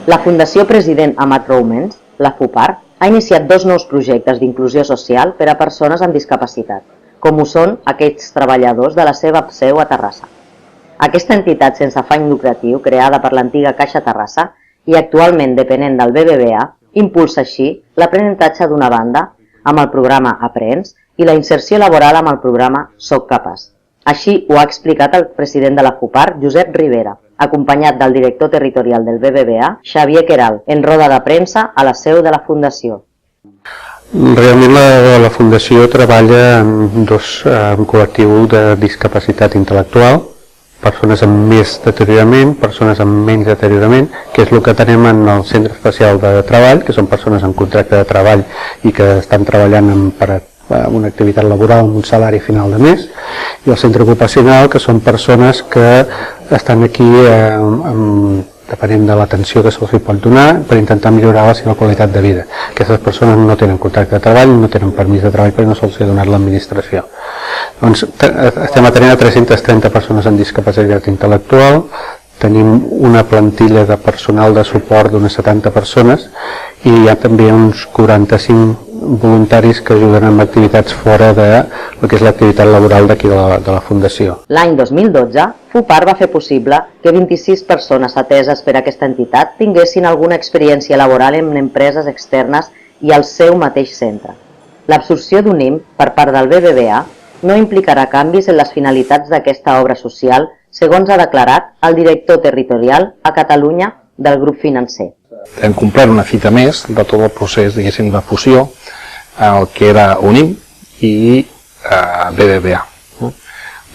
La Fundació President Amat Roumens, la FUPAR, ha iniciat 2 nous projectes d'inclusió social per a persones amb discapacitat, com ho són aquests treballadors de la seva seu a Terrassa. Aquesta entitat sense afany lucratiu, creada per l'antiga Caixa Terrassa i actualment depenent del BBVA, impulsa així l'aprenentatge d'una banda amb el programa Aprens i la inserció laboral amb el programa Soc Capaç. Així ho ha explicat el president de la FUPAR, Josep Rivera, acompanyat del director territorial del BBVA, Xavier Queralt, en roda de premsa a la seu de la Fundació. Realment la Fundació treballa en un col·lectiu de discapacitat intel·lectual, persones amb més deteriorament, persones amb menys deteriorament, que és el que tenim en el Centre Especial de Treball, que són persones amb contracte de treball i que estan treballant per una activitat laboral amb un salari final de mes, i el centre ocupacional, que són persones que estan aquí depenent de l'atenció que se'ls pot donar per intentar millorar la seva qualitat de vida. Aquestes persones no tenen contracte de treball, no tenen permís de treball perquè no se'ls ha donat l'administració. Doncs estem atenent a 330 persones amb discapacitat intel·lectual, tenim una plantilla de personal de suport d'unes 70 persones i hi ha també uns 45 voluntaris que ajuden amb activitats fora de el que és l'activitat laboral d'aquí de la Fundació. L'any 2012, FUPAR va fer possible que 26 persones ateses per aquesta entitat tinguessin alguna experiència laboral en empreses externes i al seu mateix centre. L'absorció d'un IM per part del BBVA no implicarà canvis en les finalitats d'aquesta obra social, segons ha declarat el director territorial a Catalunya del grup financer. Hem complert una fita més de tot el procés, diguéssim, de fusió, el que era UNIM i BBVA.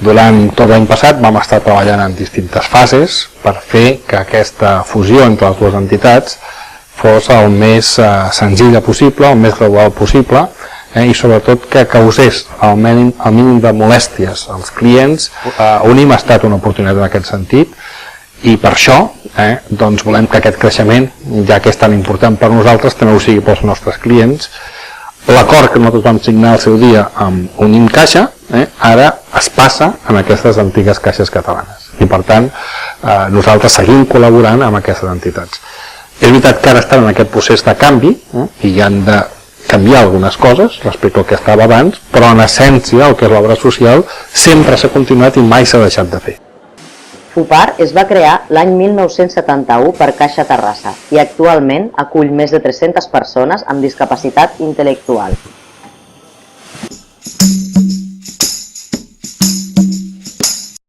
Durant tot l'any passat vam estar treballant en distintes fases per fer que aquesta fusió entre les dues entitats fos el més senzilla possible, el més gradual possible, i sobretot que causés el mínim de molèsties als clients. UNIM ha estat una oportunitat en aquest sentit i per això doncs volem que aquest creixement, ja que és tan important per nosaltres, també ho sigui pels nostres clients. L'acord que nosaltres vam signar al seu dia amb UNIM Caixa ara es passa en aquestes antigues caixes catalanes i per tant nosaltres seguim col·laborant amb aquestes entitats. És veritat que ara estan en aquest procés de canvi i hi han de canviar algunes coses respecte al que estava abans, però en essència el que és l'obra social sempre s'ha continuat i mai s'ha deixat de fer. FUPAR es va crear l'any 1971 per Caixa Terrassa i actualment acull més de 300 persones amb discapacitat intel·lectual.